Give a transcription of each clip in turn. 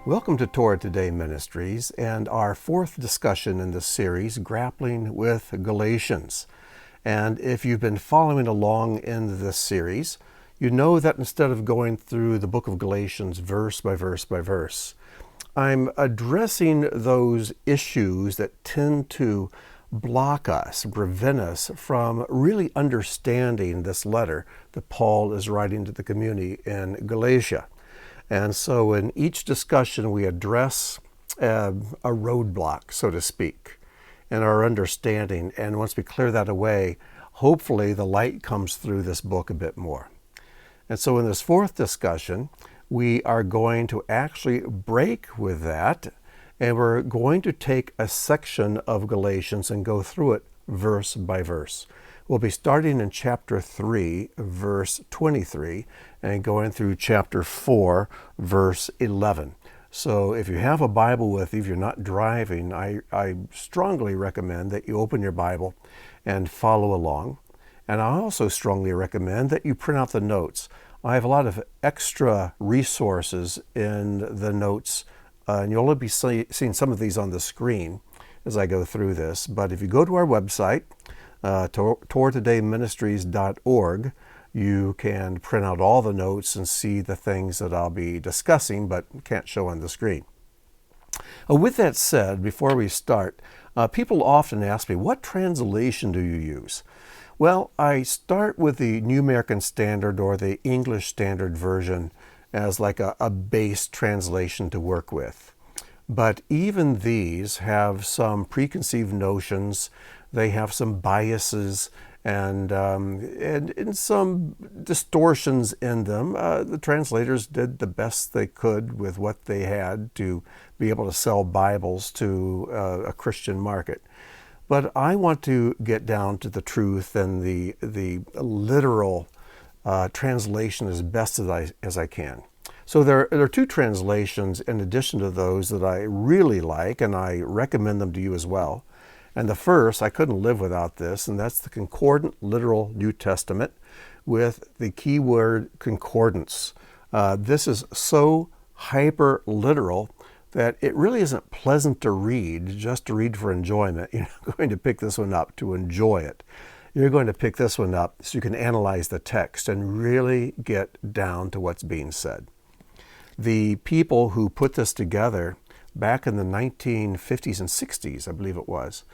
Welcome to Torah Today Ministries and our fourth discussion in this series, Grappling with Galatians. And if you've been following along in this series, you know that instead of going through the book of Galatians verse by verse by verse, I'm addressing those issues that tend to block us, prevent us from really understanding this letter that Paul is writing to the community in Galatia. And so in each discussion, we address a roadblock, so to speak, in our understanding. And once we clear that away, hopefully the light comes through this book a bit more. And so in this fourth discussion, we are going to actually break with that, and we're going to take a section of Galatians and go through it verse by verse. We'll be starting in chapter 3, verse 23, and going through chapter 4, verse 11. So if you have a Bible with you, if you're not driving, I strongly recommend that you open your Bible and follow along. And I also strongly recommend that you print out the notes. I have a lot of extra resources in the notes, and you'll only be seeing some of these on the screen as I go through this. But if you go to our website, TorahTodayMinistries.org, you can print out all the notes and see the things that I'll be discussing but can't show on the screen. With that said, before we start, people often ask me, what translation do you use? Well, I start with the New American Standard or the English Standard Version as like a base translation to work with. But even these have some preconceived notions. They have some biases and some distortions in them. The translators did the best they could with what they had to be able to sell Bibles to a Christian market. But I want to get down to the truth and the literal translation as best as I can. So there are two translations in addition to those that I really like, and I recommend them to you as well. And the first, I couldn't live without this, and that's the Concordant Literal New Testament with the keyword concordance. This is so hyper literal that it really isn't pleasant to read, just to read for enjoyment. You're not going to pick this one up to enjoy it. You're going to pick this one up so you can analyze the text and really get down to what's being said. The people who put this together back in the 1950s and 60s, I believe it was,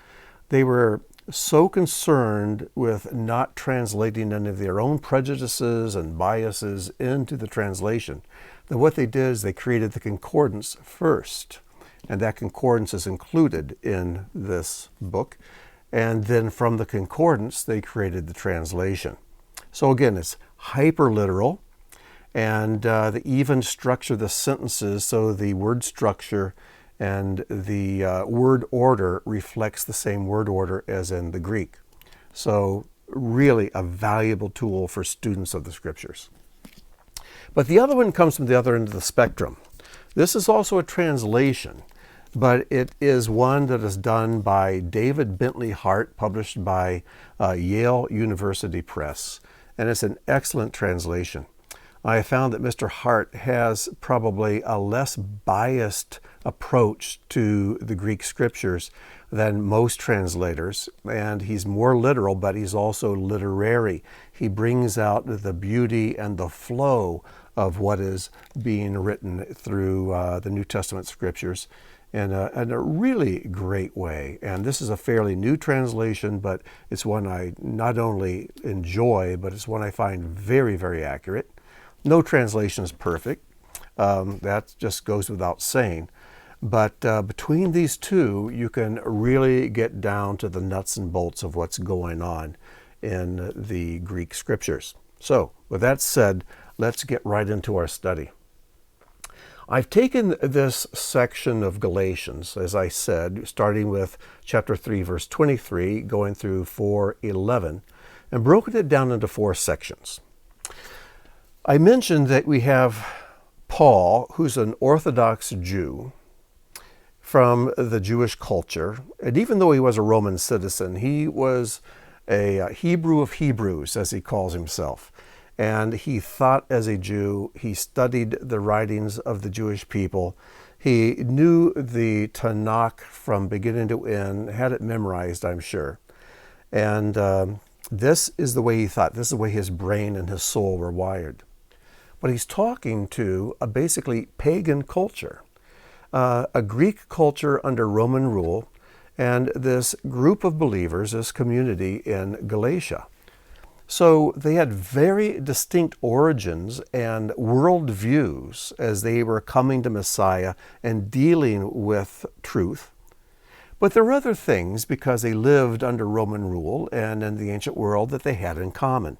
they were so concerned with not translating any of their own prejudices and biases into the translation that what they did is they created the concordance first. And that concordance is included in this book. And then from the concordance, they created the translation. So again, it's hyperliteral, and they even structure the sentences so the word structure and the word order reflects the same word order as in the Greek. So really a valuable tool for students of the scriptures. But the other one comes from the other end of the spectrum. This is also a translation, but it is one that is done by David Bentley Hart, published by Yale University Press. And it's an excellent translation. I found that Mr. Hart has probably a less biased approach to the Greek scriptures than most translators, and he's more literal, but he's also literary. He brings out the beauty and the flow of what is being written through the New Testament scriptures in a really great way. And this is a fairly new translation, but it's one I not only enjoy, but it's one I find very, very accurate. No translation is perfect. That just goes without saying. But between these two, you can really get down to the nuts and bolts of what's going on in the Greek scriptures. So, with that said, let's get right into our study. I've taken this section of Galatians, as I said, starting with chapter 3, verse 23, going through 4:11, and broken it down into four sections. I mentioned that we have Paul, who's an Orthodox Jew from the Jewish culture. And even though he was a Roman citizen, he was a Hebrew of Hebrews, as he calls himself. And he thought as a Jew. He studied the writings of the Jewish people. He knew the Tanakh from beginning to end, had it memorized, I'm sure. And this is the way he thought. This is the way his brain and his soul were wired. But he's talking to a basically pagan culture, a Greek culture under Roman rule, and this group of believers, this community in Galatia. So they had very distinct origins and worldviews as they were coming to Messiah and dealing with truth. But there were other things, because they lived under Roman rule and in the ancient world, that they had in common.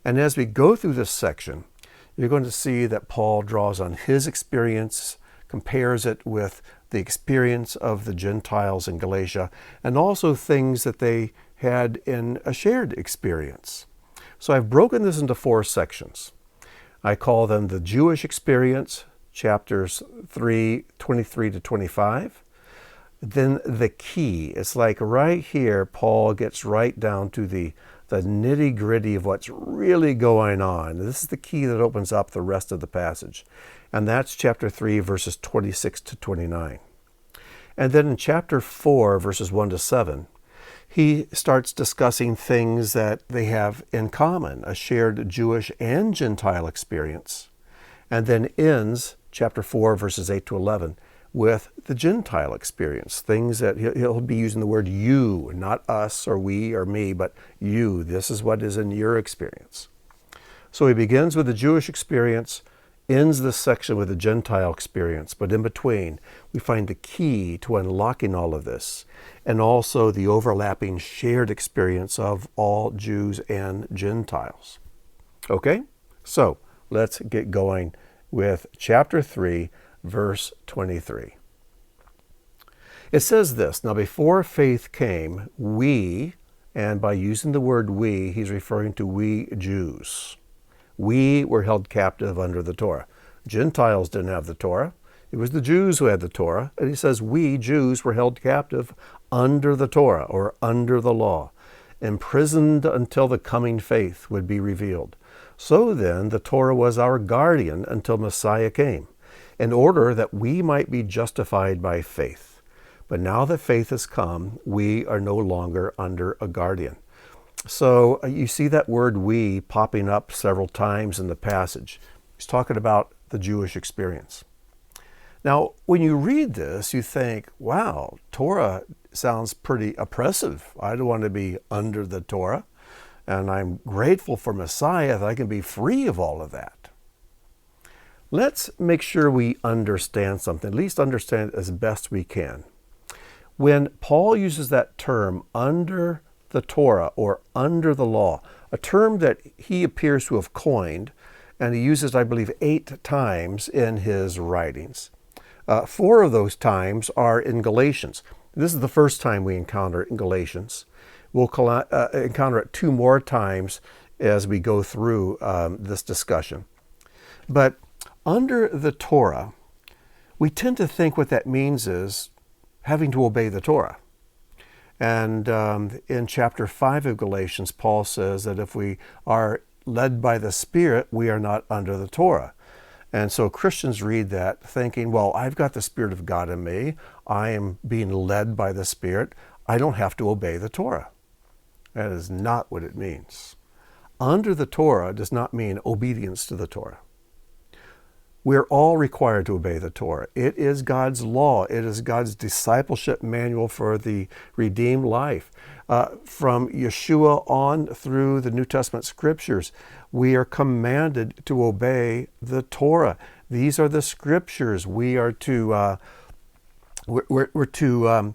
And as we go through this section, you're going to see that Paul draws on his experience, compares it with the experience of the Gentiles in Galatia, and also things that they had in a shared experience. So I've broken this into 4 sections. I call them the Jewish experience, chapters 3:23 to 25. Then the key. It's like right here, Paul gets right down to the nitty-gritty of what's really going on. This is the key that opens up the rest of the passage. And that's chapter 3, verses 26 to 29. And then in chapter 4, verses 1 to 7, he starts discussing things that they have in common, a shared Jewish and Gentile experience, and then ends chapter 4, verses 8 to 11, with the Gentile experience, things that he'll be using the word you, not us or we or me, but you. This is what is in your experience. So he begins with the Jewish experience, ends this section with the Gentile experience, but in between, we find the key to unlocking all of this, and also the overlapping shared experience of all Jews and Gentiles. Okay, so let's get going with chapter 3, verse 23. It says this, "Now before faith came, we," and by using the word we, he's referring to we Jews. We were held captive under the Torah. Gentiles didn't have the Torah. It was the Jews who had the Torah. And he says we Jews were held captive under the Torah, or under the law, imprisoned until the coming faith would be revealed. So then the Torah was our guardian until Messiah came, in order that we might be justified by faith. But now that faith has come, we are no longer under a guardian. So you see that word we popping up several times in the passage. He's talking about the Jewish experience. Now, when you read this, you think, wow, Torah sounds pretty oppressive. I don't want to be under the Torah. And I'm grateful for Messiah that I can be free of all of that. Let's make sure we understand something, at least understand it as best we can. When Paul uses that term, under the Torah or under the law, a term that he appears to have coined, and he uses, I believe, 8 times in his writings. 4 of those times are in Galatians. This is the first time we encounter it in Galatians. We'll encounter it 2 more times as we go through this discussion. But under the Torah, we tend to think what that means is having to obey the Torah. And in chapter 5 of Galatians, Paul says that if we are led by the Spirit, we are not under the Torah. And so Christians read that thinking, well, I've got the Spirit of God in me. I am being led by the Spirit. I don't have to obey the Torah. That is not what it means. Under the Torah does not mean obedience to the Torah. We're all required to obey the Torah. It is God's law. It is God's discipleship manual for the redeemed life. From Yeshua on through the New Testament scriptures, we are commanded to obey the Torah. These are the scriptures. We are to we're to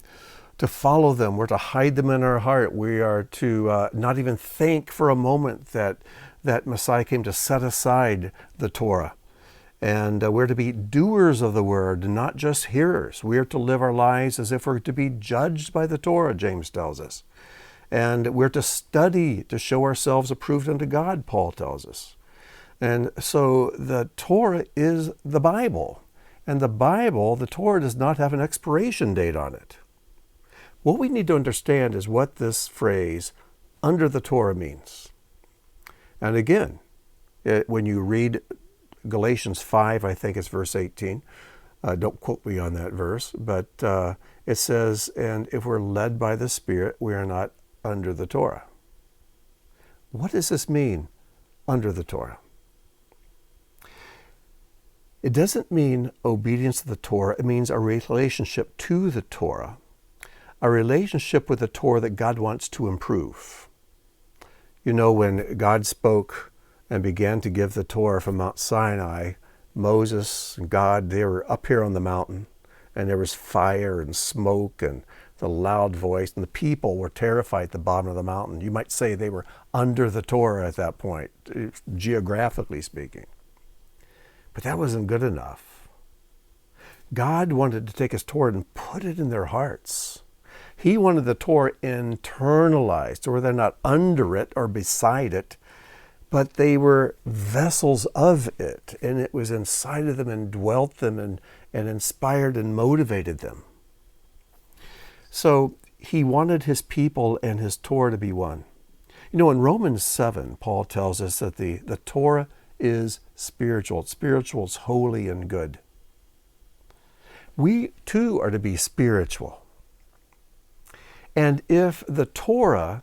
follow them. We're to hide them in our heart. We are to not even think for a moment that Messiah came to set aside the Torah. And we're to be doers of the word, not just hearers. We are to live our lives as if we're to be judged by the Torah, James tells us. And we're to study to show ourselves approved unto God, Paul tells us. And so the Torah is the Bible. And the Bible, the Torah, does not have an expiration date on it. What we need to understand is what this phrase, under the Torah, means. And again, when you read Galatians 5, I think it's verse 18, Don't quote me on that verse, but it says, and if we're led by the Spirit, we are not under the Torah. What does this mean, under the Torah? It doesn't mean obedience to the Torah. It means a relationship to the Torah, a relationship with the Torah that God wants to improve. You know, when God spoke and began to give the Torah from Mount Sinai, Moses and God, they were up here on the mountain, and there was fire and smoke and the loud voice, and the people were terrified at the bottom of the mountain. You might say they were under the Torah at that point, geographically speaking. But that wasn't good enough. God wanted to take his Torah and put it in their hearts. He wanted the Torah internalized, where they're not under it or beside it, but they were vessels of it, and it was inside of them and dwelt them and inspired and motivated them. So he wanted his people and his Torah to be one. You know, in Romans 7, Paul tells us that the Torah is spiritual. It's spiritual, it's holy and good. We too are to be spiritual. And if the Torah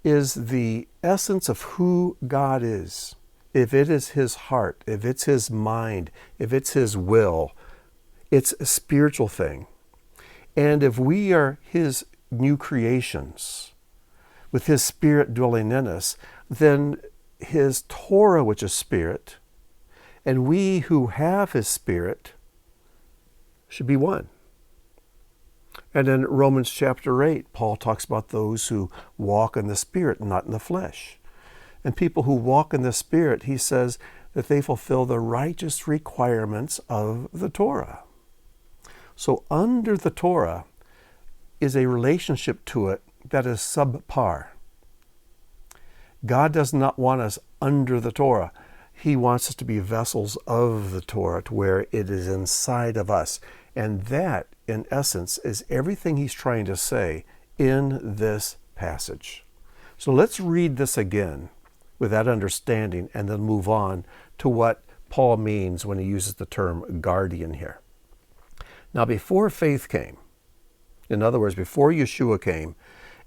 is the essence of who God is, if it is his heart, if it's his mind, if it's his will, it's a spiritual thing. And if we are his new creations, with his Spirit dwelling in us, then his Torah, which is spirit, and we who have his Spirit should be one. And in Romans chapter 8, Paul talks about those who walk in the Spirit, not in the flesh. And people who walk in the Spirit, he says that they fulfill the righteous requirements of the Torah. So under the Torah is a relationship to it that is subpar. God does not want us under the Torah. He wants us to be vessels of the Torah, to where it is inside of us. And that, in essence, is everything he's trying to say in this passage. So let's read this again with that understanding and then move on to what Paul means when he uses the term guardian here. Now, before faith came, in other words, before Yeshua came,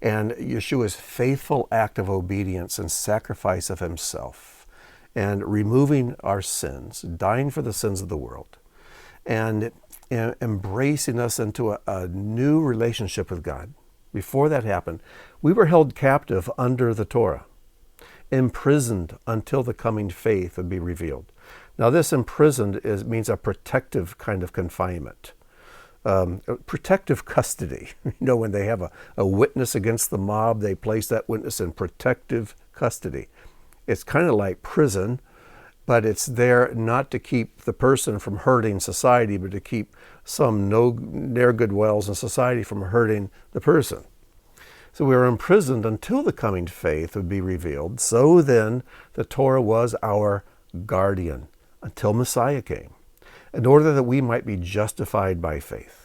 and Yeshua's faithful act of obedience and sacrifice of himself, and removing our sins, dying for the sins of the world, and embracing us into a new relationship with God. Before that happened, we were held captive under the Torah, imprisoned until the coming faith would be revealed. Now, this imprisoned means a protective kind of confinement. Protective custody. You know, when they have a witness against the mob, they place that witness in protective custody. It's kind of like prison, but it's there not to keep the person from hurting society, but to keep some ne'er-good-wells in society from hurting the person. So we were imprisoned until the coming faith would be revealed. So then the Torah was our guardian until Messiah came, in order that we might be justified by faith.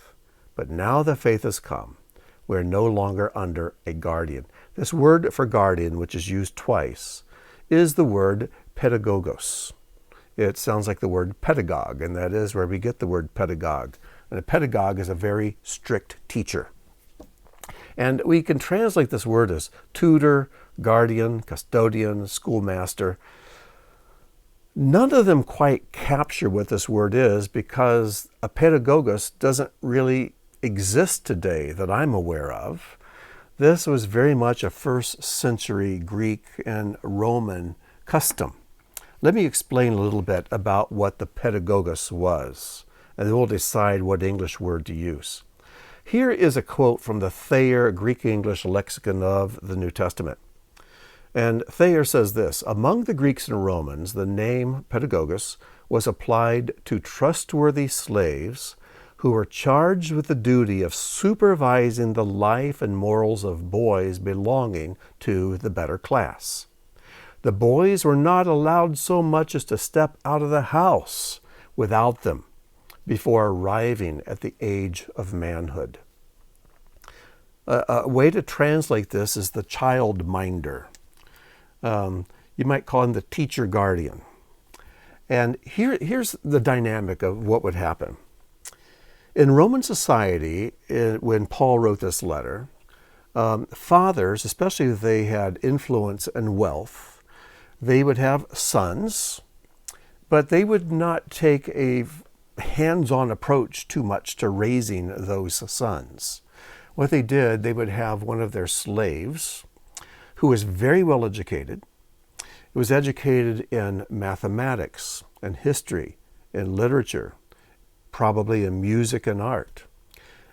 But now the faith has come. We're no longer under a guardian. This word for guardian, which is used twice, is the word pedagogos. It sounds like the word pedagogue, and that is where we get the word pedagogue. And a pedagogue is a very strict teacher. And we can translate this word as tutor, guardian, custodian, schoolmaster. None of them quite capture what this word is, because a pedagogos doesn't really exist today that I'm aware of. This was very much a first century Greek and Roman custom. Let me explain a little bit about what the pedagogos was, and then we'll decide what English word to use. Here is a quote from the Thayer Greek-English lexicon of the New Testament. And Thayer says this: among the Greeks and Romans, the name pedagogos was applied to trustworthy slaves who were charged with the duty of supervising the life and morals of boys belonging to the better class. The boys were not allowed so much as to step out of the house without them before arriving at the age of manhood. A way to translate this is the child minder. You might call him the teacher guardian. And here's the dynamic of what would happen. In Roman society, when Paul wrote this letter, fathers, especially if they had influence and wealth, they would have sons, but they would not take a hands-on approach too much to raising those sons. What they did, they would have one of their slaves who was very well educated. It was educated in mathematics and history and literature, probably in music and art,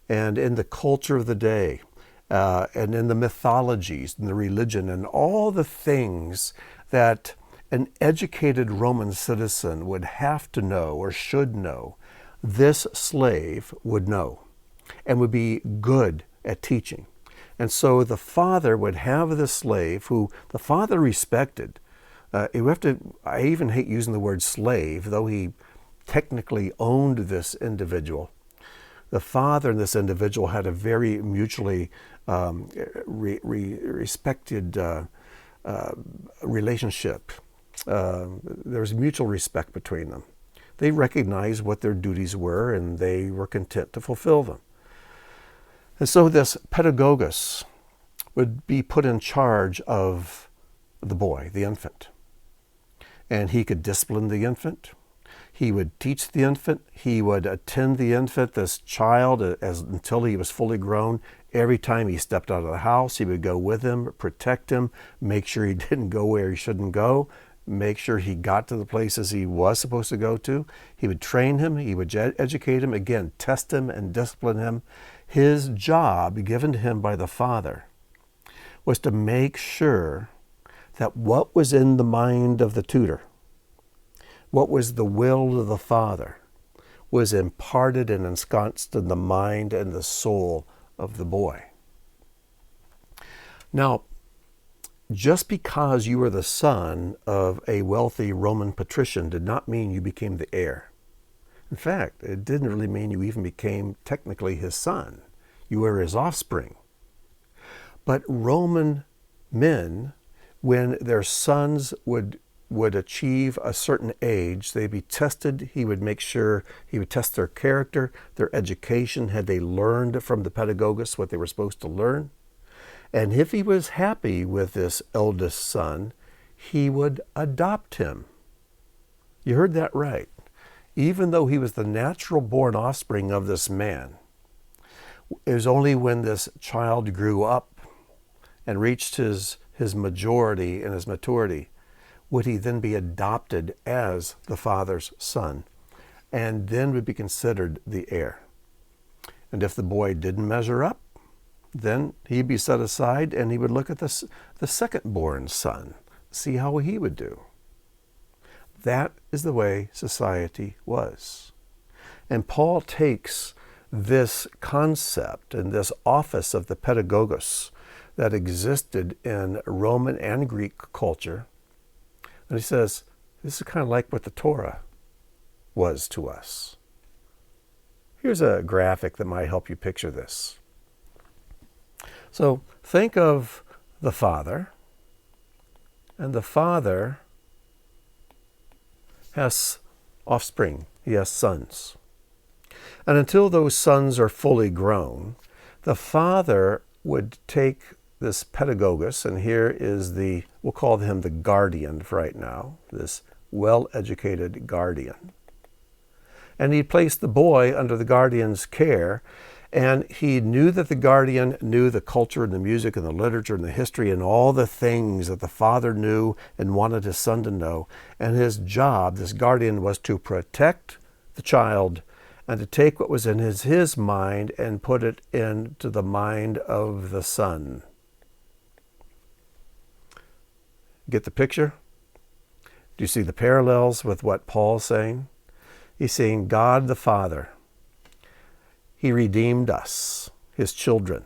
and in the culture of the day, and in the mythologies and the religion and all the things that an educated Roman citizen would have to know or should know. This slave would know and would be good at teaching. And so the father would have this slave who the father respected. I even hate using the word slave, though he technically owned this individual. The father and this individual had a very mutually respected relationship. There was mutual respect between them. They recognized what their duties were, and they were content to fulfill them. And so this pedagogos would be put in charge of the boy, the infant. And he could discipline the infant. He would teach the infant. He would attend the infant, this child, until he was fully grown. Every time he stepped out of the house, he would go with him, protect him, make sure he didn't go where he shouldn't go, make sure he got to the places he was supposed to go to. He would train him. He would educate him, again, test him and discipline him. His job, given to him by the father, was to make sure that what was in the mind of the tutor, what was the will of the father, was imparted and ensconced in the mind and the soul of the boy. Now, just because you were the son of a wealthy Roman patrician did not mean you became the heir. In fact, it didn't really mean you even became technically his son. You were his offspring. But Roman men, when their sons would achieve a certain age, they'd be tested. He would make sure, he would test their character, their education. Had they learned from the pedagogos what they were supposed to learn? And if he was happy with this eldest son, he would adopt him. You heard that right. Even though he was the natural born offspring of this man, it was only when this child grew up and reached his majority and his maturity would he then be adopted as the father's son, and then would be considered the heir. And if the boy didn't measure up, then he'd be set aside, and he would look at the second-born son, see how he would do. That is the way society was. And Paul takes this concept and this office of the pedagogos that existed in Roman and Greek culture, and he says, this is kind of like what the Torah was to us. Here's a graphic that might help you picture this. So think of the father, and the father has offspring. He has sons. And until those sons are fully grown, the father would take this pedagogos, and here is we'll call him the guardian for right now, this well-educated guardian. And he'd place the boy under the guardian's care, and he knew that the guardian knew the culture and the music and the literature and the history and all the things that the father knew and wanted his son to know. And his job, this guardian, was to protect the child and to take what was in his mind and put it into the mind of the son. Get the picture? Do you see the parallels with what Paul's saying? He's saying God the Father, he redeemed us, his children.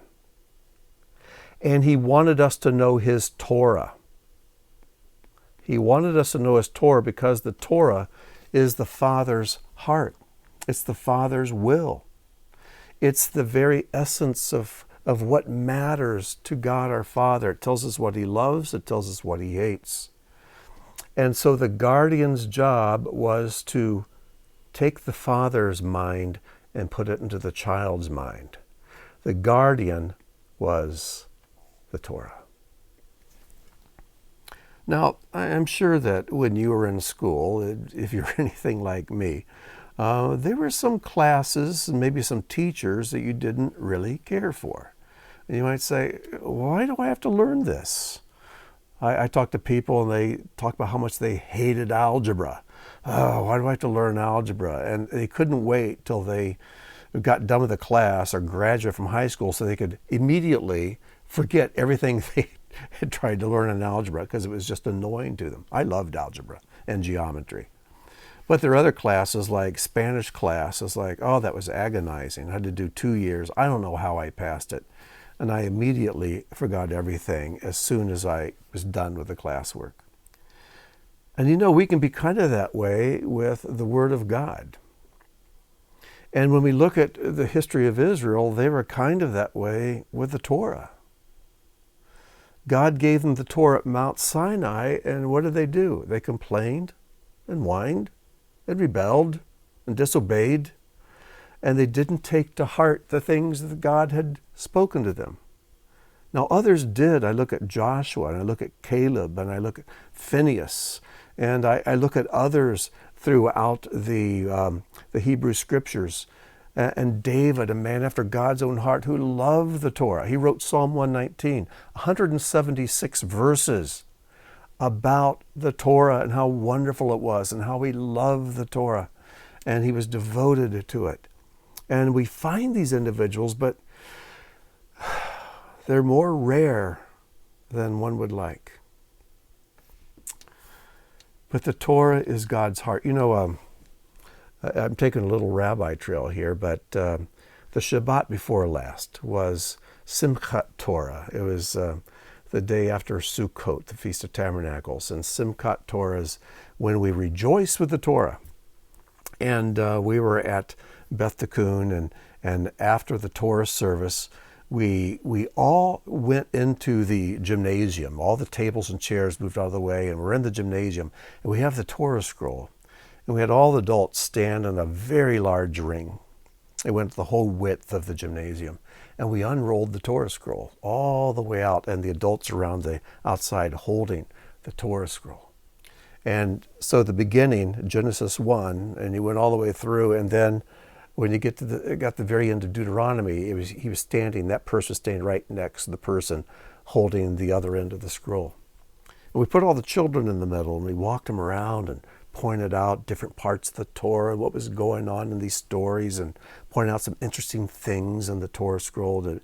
And he wanted us to know his Torah. He wanted us to know his Torah because the Torah is the Father's heart. It's the Father's will. It's the very essence of what matters to God our Father. It tells us what he loves. It tells us what he hates. And so the guardian's job was to take the Father's mind and put it into the child's mind. The guardian was the Torah. Now, I'm sure that when you were in school, if you're anything like me, there were some classes and maybe some teachers that you didn't really care for. And you might say, why do I have to learn this? I talk to people and they talk about how much they hated algebra. Oh, why do I have to learn algebra? And they couldn't wait till they got done with the class or graduated from high school so they could immediately forget everything they had tried to learn in algebra because it was just annoying to them. I loved algebra and geometry. But there are other classes like Spanish class. It's like, oh, that was agonizing. I had to do 2 years. I don't know how I passed it. And I immediately forgot everything as soon as I was done with the classwork. And you know, we can be kind of that way with the Word of God. And when we look at the history of Israel, they were kind of that way with the Torah. God gave them the Torah at Mount Sinai, and what did they do? They complained and whined and rebelled and disobeyed, and they didn't take to heart the things that God had spoken to them. Now others did. I look at Joshua, and I look at Caleb, and I look at Phineas, and I look at others throughout the Hebrew Scriptures. And David, a man after God's own heart who loved the Torah. He wrote Psalm 119, 176 verses about the Torah and how wonderful it was and how he loved the Torah. And he was devoted to it. And we find these individuals, but they're more rare than one would like. But the Torah is God's heart. You know, I'm taking a little rabbi trail here, but the Shabbat before last was Simchat Torah. It was the day after Sukkot, the Feast of Tabernacles. And Simchat Torah is when we rejoice with the Torah. And we were at Beth Tikkun, and after the Torah service, we all went into the gymnasium. All the tables and chairs moved out of the way, and we're in the gymnasium. And we have the Torah scroll. And we had all the adults stand in a very large ring. It went the whole width of the gymnasium. And we unrolled the Torah scroll all the way out, and the adults around the outside holding the Torah scroll. And so the beginning, Genesis 1, and you went all the way through, and then when you got to the very end of Deuteronomy, he was standing, that person was standing right next to the person holding the other end of the scroll. And we put all the children in the middle, and we walked them around and pointed out different parts of the Torah and what was going on in these stories, and pointed out some interesting things in the Torah scroll. It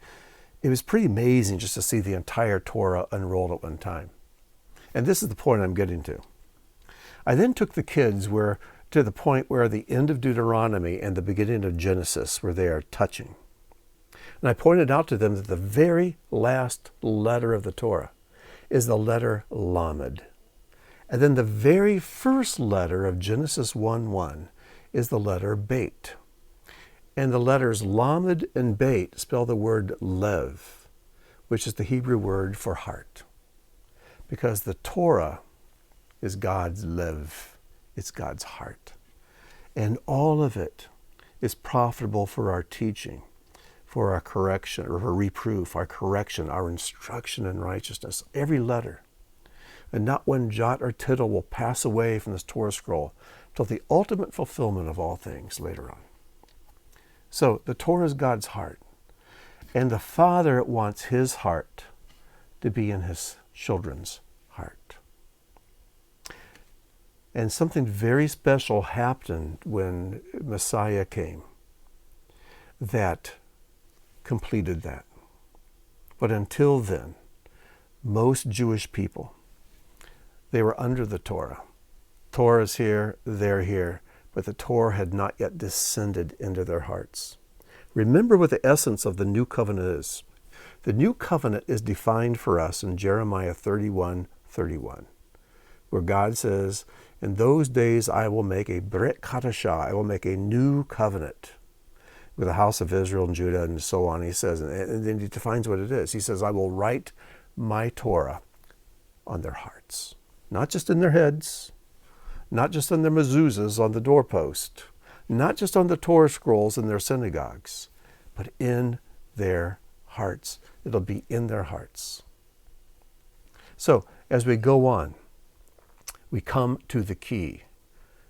was pretty amazing just to see the entire Torah unrolled at one time. And this is the point I'm getting to. I then took the kids to the point where the end of Deuteronomy and the beginning of Genesis were there touching. And I pointed out to them that the very last letter of the Torah is the letter Lamed. And then the very first letter of Genesis 1:1 is the letter Beit. And the letters Lamed and Beit spell the word Lev, which is the Hebrew word for heart. Because the Torah is God's Lev. It's God's heart. And all of it is profitable for our teaching, for our correction, or for reproof, our correction, our instruction in righteousness. Every letter. And not one jot or tittle will pass away from this Torah scroll till the ultimate fulfillment of all things later on. So the Torah is God's heart. And the Father wants his heart to be in his children's heart. And something very special happened when Messiah came that completed that. But until then, most Jewish people, they were under the Torah. Torah is here, they're here, but the Torah had not yet descended into their hearts. Remember what the essence of the new covenant is. The new covenant is defined for us in Jeremiah 31:31, where God says, in those days I will make a Brit Kadashah, I will make a new covenant with the house of Israel and Judah and so on. He says, and then he defines what it is. He says, I will write my Torah on their hearts. Not just in their heads, not just on their mezuzahs on the doorpost, not just on the Torah scrolls in their synagogues, but in their hearts. It'll be in their hearts. So, as we go on, we come to the key.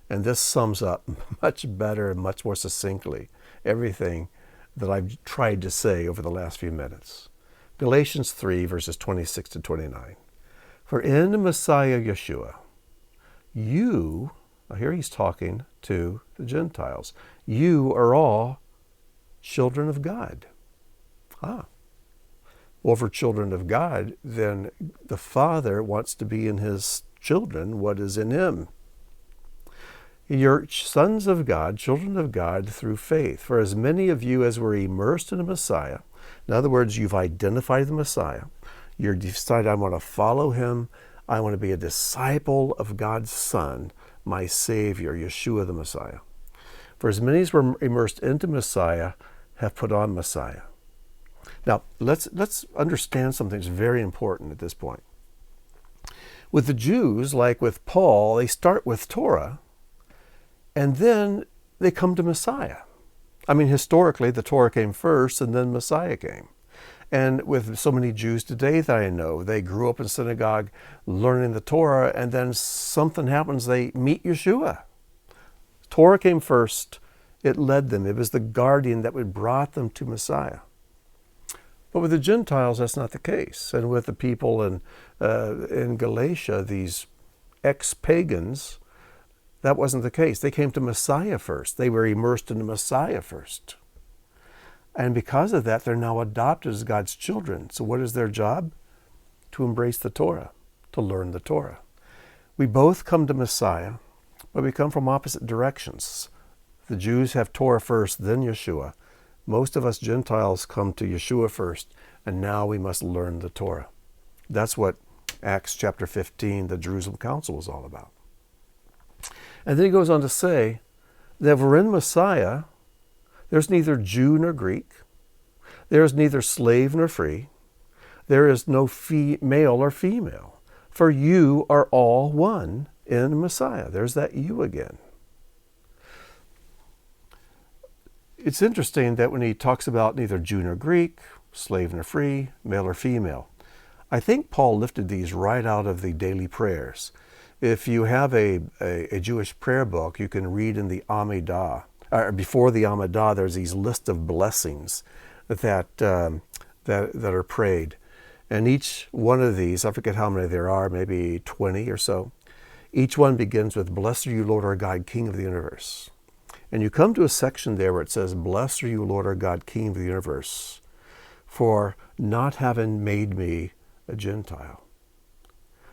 And this sums up much better and much more succinctly everything that I've tried to say over the last few minutes. Galatians 3, verses 26 to 29. For in the Messiah Yeshua, you, now here he's talking to the Gentiles, you are all children of God. Well, if we're children of God, then the Father wants to be in his children what is in him. You're sons of God, children of God through faith. For as many of you as were immersed in the Messiah, in other words, you've identified the Messiah, you've decided, I want to follow him, I want to be a disciple of God's Son, my Savior, Yeshua the Messiah. For as many as were immersed into Messiah have put on Messiah. Now, let's understand something that's very important at this point. With the Jews, like with Paul, they start with Torah, and then they come to Messiah. I mean, historically, the Torah came first, and then Messiah came. And with so many Jews today that I know, they grew up in synagogue learning the Torah, and then something happens, they meet Yeshua. Torah came first. It led them. It was the guardian that would brought them to Messiah. But with the Gentiles, that's not the case. And with the people in Galatia, these ex-pagans, that wasn't the case. They came to Messiah first. They were immersed in the Messiah first. And because of that, they're now adopted as God's children. So what is their job? To embrace the Torah, to learn the Torah. We both come to Messiah, but we come from opposite directions. The Jews have Torah first, then Yeshua. Most of us Gentiles come to Yeshua first, and now we must learn the Torah. That's what Acts chapter 15, the Jerusalem Council, was all about. And then he goes on to say that if we're in Messiah, there's neither Jew nor Greek. There is neither slave nor free. There is no male or female. For you are all one in Messiah. There's that you again. It's interesting that when he talks about neither Jew nor Greek, slave nor free, male or female, I think Paul lifted these right out of the daily prayers. If you have a Jewish prayer book, you can read in the Amidah. Before the Amidah, there's these list of blessings that are prayed. And each one of these, I forget how many there are, maybe 20 or so, each one begins with, Blessed are you, Lord our God, King of the universe. And you come to a section there where it says, Blessed are you, Lord our God, King of the universe, for not having made me a Gentile.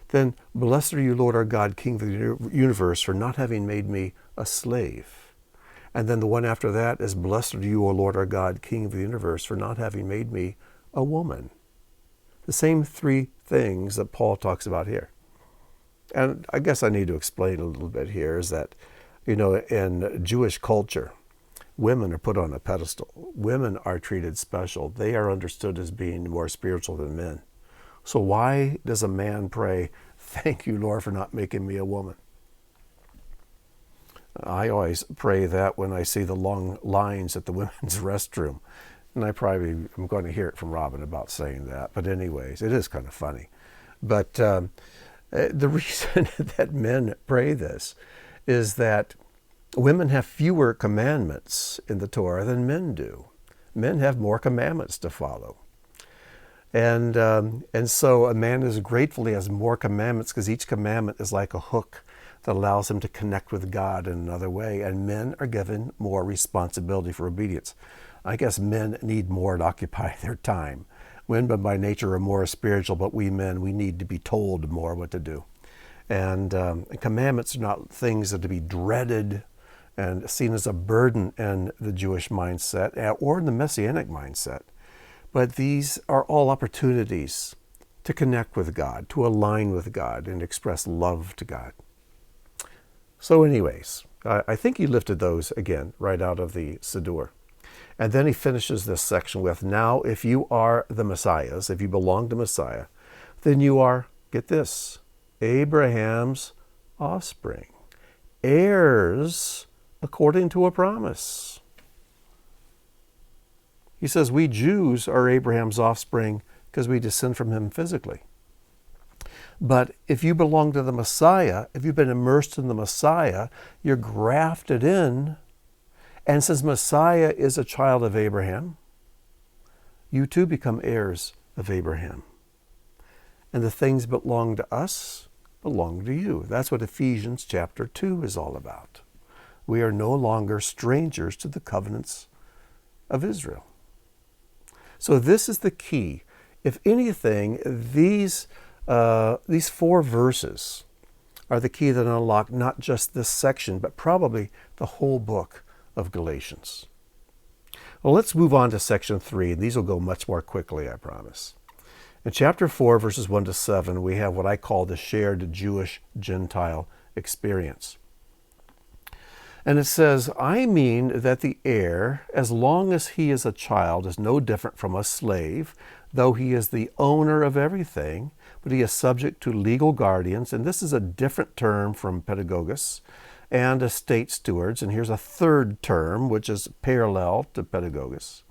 Then, Blessed are you, Lord our God, King of the universe, for not having made me a slave. And then the one after that is, Blessed are you, O Lord our God, King of the universe, for not having made me a woman. The same three things that Paul talks about here. And I guess I need to explain a little bit here is that, in Jewish culture, women are put on a pedestal. Women are treated special. They are understood as being more spiritual than men. So why does a man pray, Thank you, Lord, for not making me a woman? I always pray that when I see the long lines at the women's restroom. And I probably am going to hear it from Robin about saying that. But anyways, it is kind of funny. But the reason that men pray this is that women have fewer commandments in the Torah than men do. Men have more commandments to follow. And so a man is grateful he has more commandments because each commandment is like a hook that allows him to connect with God in another way. And men are given more responsibility for obedience. I guess men need more to occupy their time. Women by nature are more spiritual, but we men, we need to be told more what to do. And commandments are not things that are to be dreaded and seen as a burden in the Jewish mindset or in the Messianic mindset. But these are all opportunities to connect with God, to align with God, and express love to God. So anyways, I think he lifted those again right out of the Siddur. And then he finishes this section with, now if you are the Messiahs, if you belong to Messiah, then you are, get this, Abraham's offspring, heirs according to a promise. He says we Jews are Abraham's offspring because we descend from him physically. But if you belong to the Messiah, if you've been immersed in the Messiah, you're grafted in. And since Messiah is a child of Abraham, you too become heirs of Abraham. And the things that belong to us belong to you. That's what Ephesians chapter 2 is all about. We are no longer strangers to the covenants of Israel. So this is the key. If anything, these 4 verses are the key that unlock not just this section, but probably the whole book of Galatians. Well, let's move on to section 3, and these will go much more quickly, I promise. In chapter 4, verses 1 to 7, we have what I call the shared Jewish-Gentile experience. And it says, I mean that the heir, as long as he is a child, is no different from a slave, though he is the owner of everything, but he is subject to legal guardians, and this is a different term from pedagogos, and estate stewards, and here's a third term, which is parallel to pedagogos.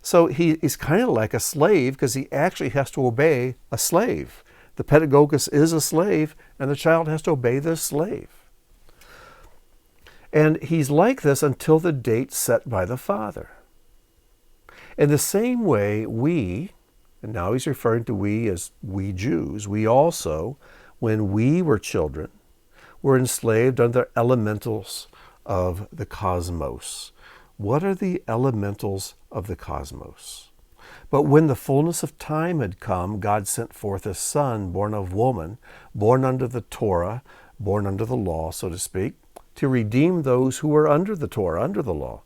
So he's kind of like a slave because he actually has to obey a slave. The pedagogos is a slave, and the child has to obey the slave. And he's like this until the date set by the father. In the same way, we, and now he's referring to we as we Jews, we also, when we were children, were enslaved under elementals of the cosmos. What are the elementals of the cosmos? But when the fullness of time had come, God sent forth his Son, born of woman, born under the Torah, born under the law, so to speak, to redeem those who were under the Torah, under the law,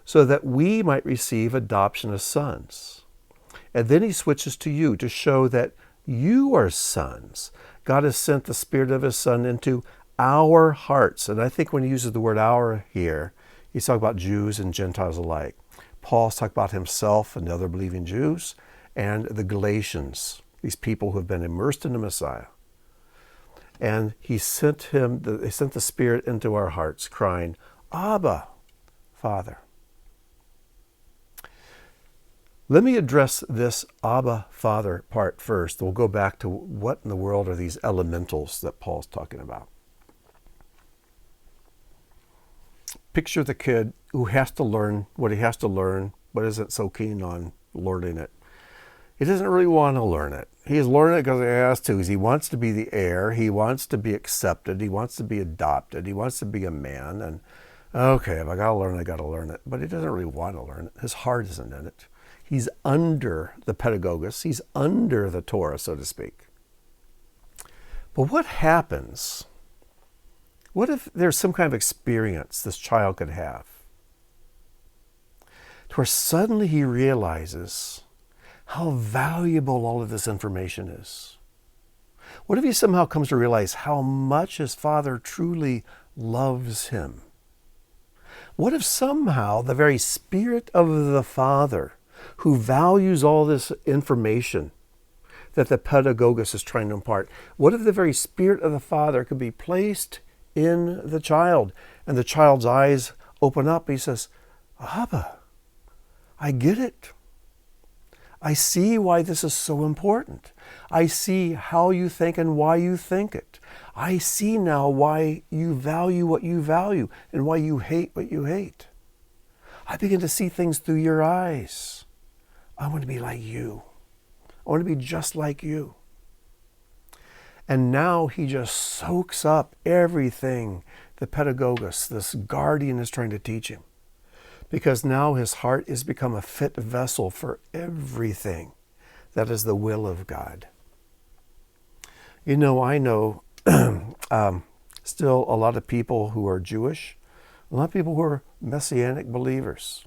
so that we might receive adoption as sons. And then he switches to you to show that you are sons. God has sent the Spirit of his Son into our hearts. And I think when he uses the word our here, he's talking about Jews and Gentiles alike. Paul's talking about himself and the other believing Jews and the Galatians, these people who have been immersed in the Messiah. And he sent the Spirit into our hearts, crying, Abba, Father. Let me address this Abba, Father part first. We'll go back to what in the world are these elementals that Paul's talking about. Picture the kid who has to learn what he has to learn, but isn't so keen on learning it. He doesn't really want to learn it. He's learning it because he has to. He wants to be the heir. He wants to be accepted. He wants to be adopted. He wants to be a man. And okay, if I got to learn it, I got to learn it. But he doesn't really want to learn it. His heart isn't in it. He's under the pedagogos. He's under the Torah, so to speak. But what happens? What if there's some kind of experience this child could have to where suddenly he realizes how valuable all of this information is? What if he somehow comes to realize how much his father truly loves him? What if somehow the very Spirit of the Father, who values all this information that the pedagogos is trying to impart, what if the very Spirit of the Father could be placed in the child, and the child's eyes open up? He says, Abba, I get it. I see why this is so important. I see how you think and why you think it. I see now why you value what you value and why you hate what you hate. I begin to see things through your eyes. I want to be like you. I want to be just like you. And now he just soaks up everything the pedagogos, this guardian, is trying to teach him. Because now his heart has become a fit vessel for everything that is the will of God. You know, I know still a lot of people who are Jewish, a lot of people who are Messianic believers.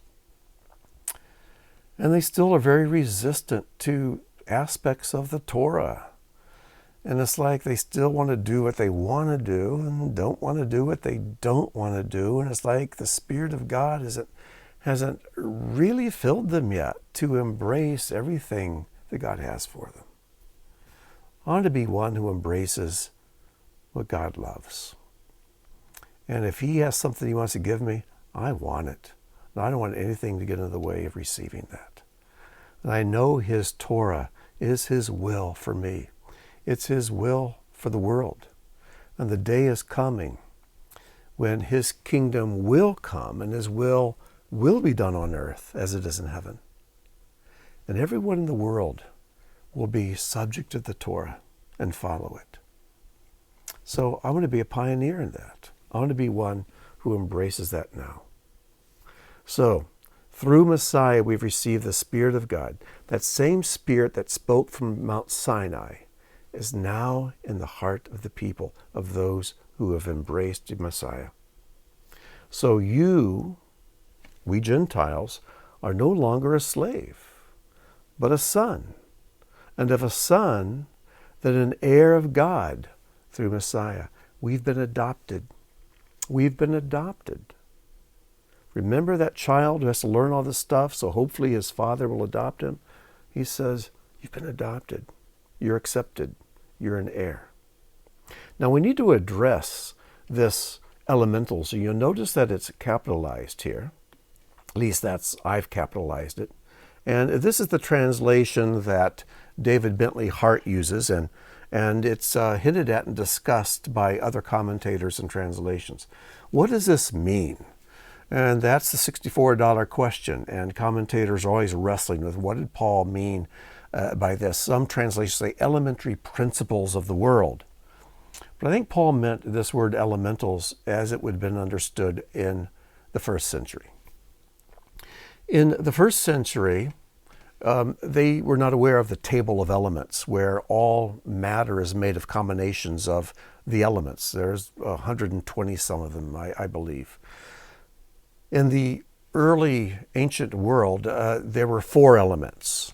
And they still are very resistant to aspects of the Torah. And it's like they still want to do what they want to do and don't want to do what they don't want to do. And it's like the Spirit of God hasn't really filled them yet to embrace everything that God has for them. I want to be one who embraces what God loves. And if he has something he wants to give me, I want it. And I don't want anything to get in the way of receiving that. And I know his Torah is his will for me. It's his will for the world. And the day is coming when his kingdom will come and his will be done on earth as it is in heaven. And everyone in the world will be subject to the Torah and follow it. So I want to be a pioneer in that. I want to be one who embraces that now. So, through Messiah, we've received the Spirit of God. That same Spirit that spoke from Mount Sinai is now in the heart of the people, of those who have embraced Messiah. So we Gentiles, are no longer a slave, but a son. And of a son, then an heir of God through Messiah. We've been adopted. We've been adopted. Remember that child who has to learn all this stuff, so hopefully his father will adopt him? He says, you've been adopted. You're accepted. You're an heir. Now we need to address this elemental. So you'll notice that it's capitalized here. At least I've capitalized it. And this is the translation that David Bentley Hart uses, and it's hinted at and discussed by other commentators and translations. What does this mean? And that's the $64 question, and commentators are always wrestling with what did Paul mean by this. Some translations say elementary principles of the world. But I think Paul meant this word elementals as it would have been understood in the first century. In the first century, they were not aware of the table of elements, where all matter is made of combinations of the elements. There's 120 some of them, I believe. In the early ancient world, there were 4 elements.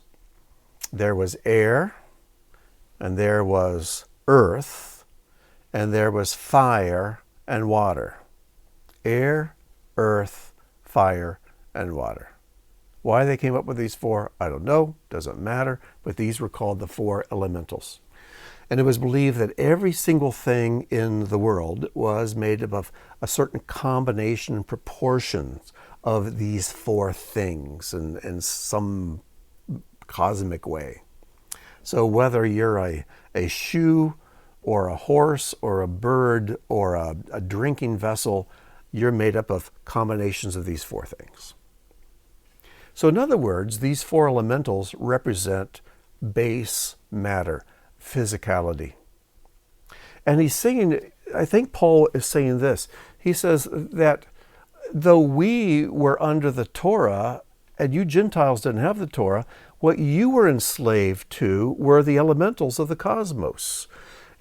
There was air, and there was earth, and there was fire and water. Air, earth, fire, and water. Why they came up with these 4, I don't know, doesn't matter, but these were called the 4 elementals. And it was believed that every single thing in the world was made up of a certain combination and proportions of these 4 things in some cosmic way. So whether you're a shoe or a horse or a bird or a drinking vessel, you're made up of combinations of these 4 things. So in other words, these 4 elementals represent base matter, physicality. And he's saying, I think Paul is saying this. He says that though we were under the Torah, and you Gentiles didn't have the Torah, what you were enslaved to were the elementals of the cosmos.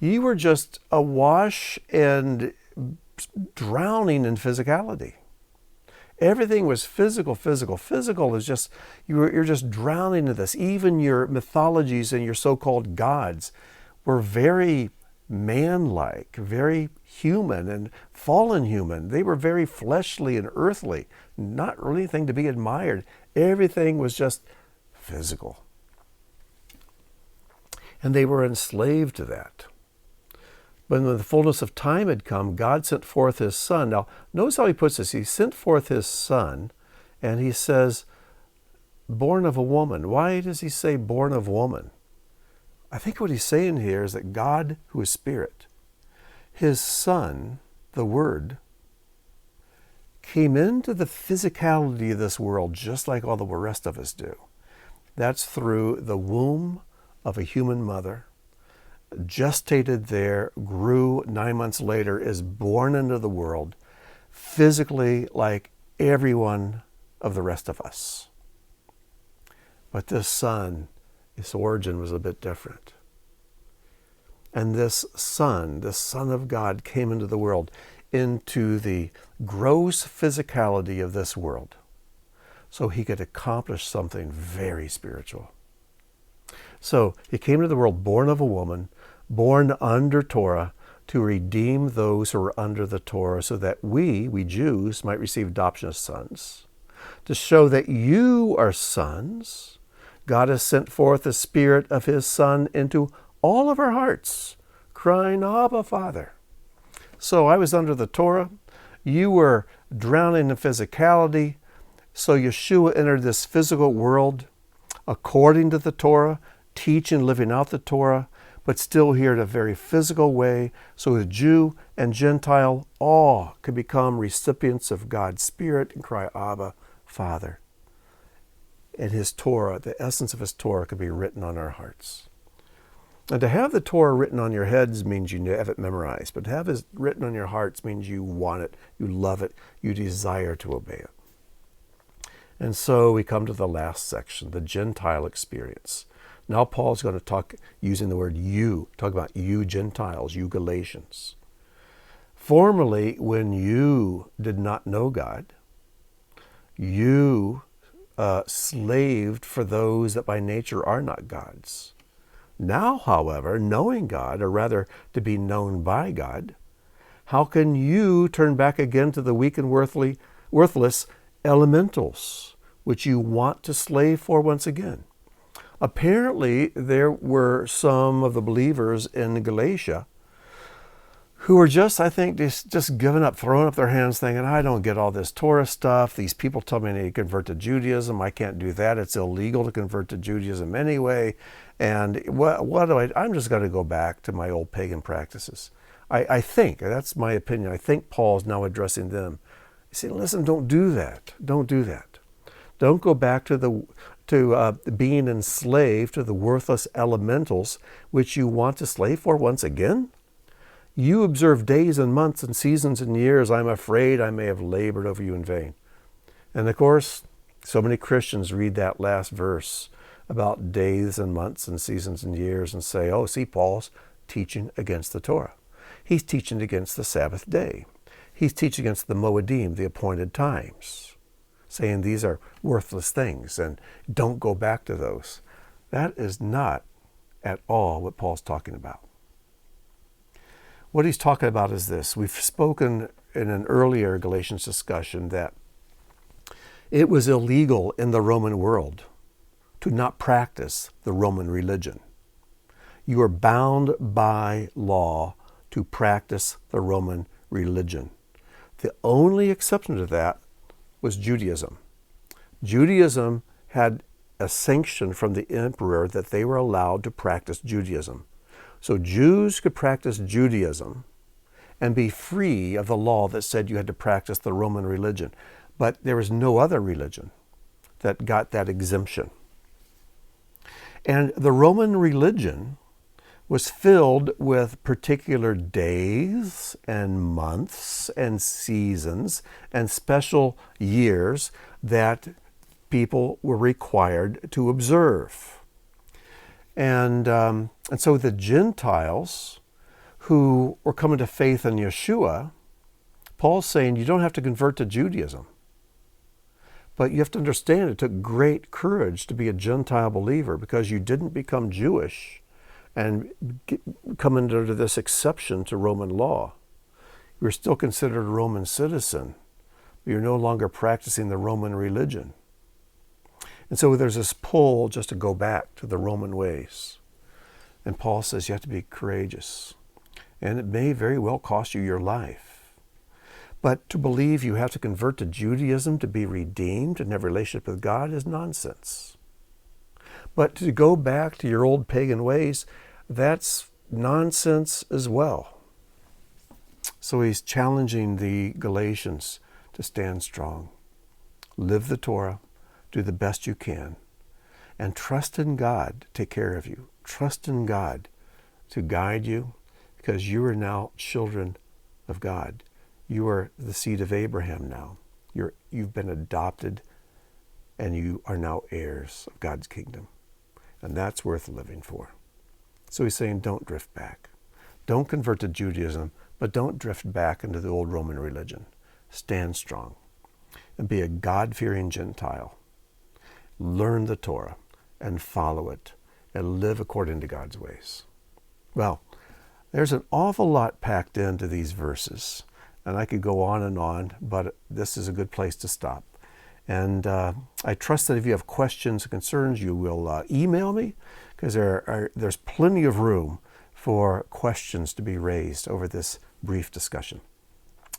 You were just awash and drowning in physicality. Everything was physical. Physical is just, you're just drowning in this. Even your mythologies and your so-called gods were very man-like, very human and fallen human. They were very fleshly and earthly, not really anything to be admired. Everything was just physical. And they were enslaved to that. But when the fullness of time had come, God sent forth his Son. Now, notice how he puts this. He sent forth his Son, and he says, born of a woman. Why does he say born of woman? I think what he's saying here is that God, who is Spirit, his Son, the Word, came into the physicality of this world just like all the rest of us do. That's through the womb of a human mother, gestated there, grew 9 months later, is born into the world, physically like every one of the rest of us. But this Son, its origin was a bit different. And this Son of God, came into the world, into the gross physicality of this world, so he could accomplish something very spiritual. So he came into the world born of a woman, born under Torah, to redeem those who are under the Torah, so that we Jews, might receive adoption as sons. To show that you are sons, God has sent forth the Spirit of his Son into all of our hearts, crying, Abba, Father. So I was under the Torah. You were drowning in physicality, so Yeshua entered this physical world according to the Torah, teaching, living out the Torah, but still here in a very physical way, so the Jew and Gentile all could become recipients of God's Spirit and cry, Abba, Father. And his Torah, the essence of his Torah, could be written on our hearts. And to have the Torah written on your heads means you have it memorized, but to have it written on your hearts means you want it, you love it, you desire to obey it. And so we come to the last section, the Gentile experience. Now Paul's going to talk using the word you, talk about you Gentiles, you Galatians. Formerly, when you did not know God, you slaved for those that by nature are not God's. Now, however, knowing God, or rather to be known by God, how can you turn back again to the weak and worthless elementals, which you want to slave for once again? Apparently, there were some of the believers in Galatia who were just, I think, just giving up, throwing up their hands, thinking, I don't get all this Torah stuff. These people tell me I need to convert to Judaism. I can't do that. It's illegal to convert to Judaism anyway. And what do I'm just going to go back to my old pagan practices. I think, that's my opinion, I think Paul's now addressing them. He's saying, listen, don't do that. Don't do that. Don't go back to being enslaved to the worthless elementals, which you want to slave for once again. You observe days and months and seasons and years. I'm afraid I may have labored over you in vain. And of course, so many Christians read that last verse about days and months and seasons and years and say, oh, see, Paul's teaching against the Torah. He's teaching against the Sabbath day. He's teaching against the Moedim, the appointed times, saying these are worthless things and don't go back to those. That is not at all what Paul's talking about. What he's talking about is this. We've spoken in an earlier Galatians discussion that it was illegal in the Roman world to not practice the Roman religion. You are bound by law to practice the Roman religion. The only exception to that was Judaism. Judaism had a sanction from the emperor that they were allowed to practice Judaism. So Jews could practice Judaism and be free of the law that said you had to practice the Roman religion. But there was no other religion that got that exemption. And the Roman religion was filled with particular days and months and seasons and special years that people were required to observe. And so the Gentiles who were coming to faith in Yeshua, Paul's saying you don't have to convert to Judaism. But you have to understand it took great courage to be a Gentile believer because you didn't become Jewish and come under this exception to Roman law. You're still considered a Roman citizen, but you're no longer practicing the Roman religion. And so there's this pull just to go back to the Roman ways. And Paul says you have to be courageous. And it may very well cost you your life. But to believe you have to convert to Judaism to be redeemed and have a relationship with God is nonsense. But to go back to your old pagan ways, that's nonsense as well. So he's challenging the Galatians to stand strong. Live the Torah. Do the best you can. And trust in God to take care of you. Trust in God to guide you because you are now children of God. You are the seed of Abraham now. You've been adopted and you are now heirs of God's kingdom. And that's worth living for. So he's saying don't drift back. Don't convert to Judaism, but don't drift back into the old Roman religion. Stand strong and be a God-fearing Gentile. Learn the Torah and follow it and live according to God's ways. Well, there's an awful lot packed into these verses, and I could go on, but this is a good place to stop. And I trust that if you have questions or concerns, you will email me, because there's plenty of room for questions to be raised over this brief discussion.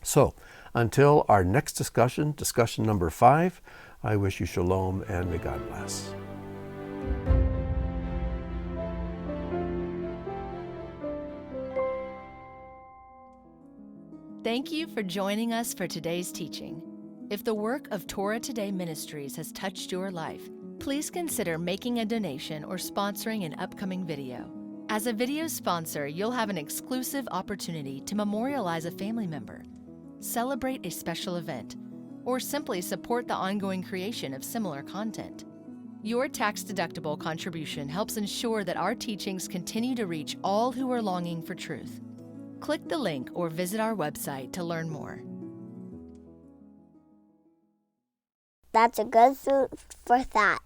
So Until our next discussion number 5, I wish you shalom and may God bless. Thank you for joining us for today's teaching. If the work of Torah Today Ministries has touched your life, please consider making a donation or sponsoring an upcoming video. As a video sponsor, you'll have an exclusive opportunity to memorialize a family member, celebrate a special event, or simply support the ongoing creation of similar content. Your tax-deductible contribution helps ensure that our teachings continue to reach all who are longing for truth. Click the link or visit our website to learn more. That's a good food for thought.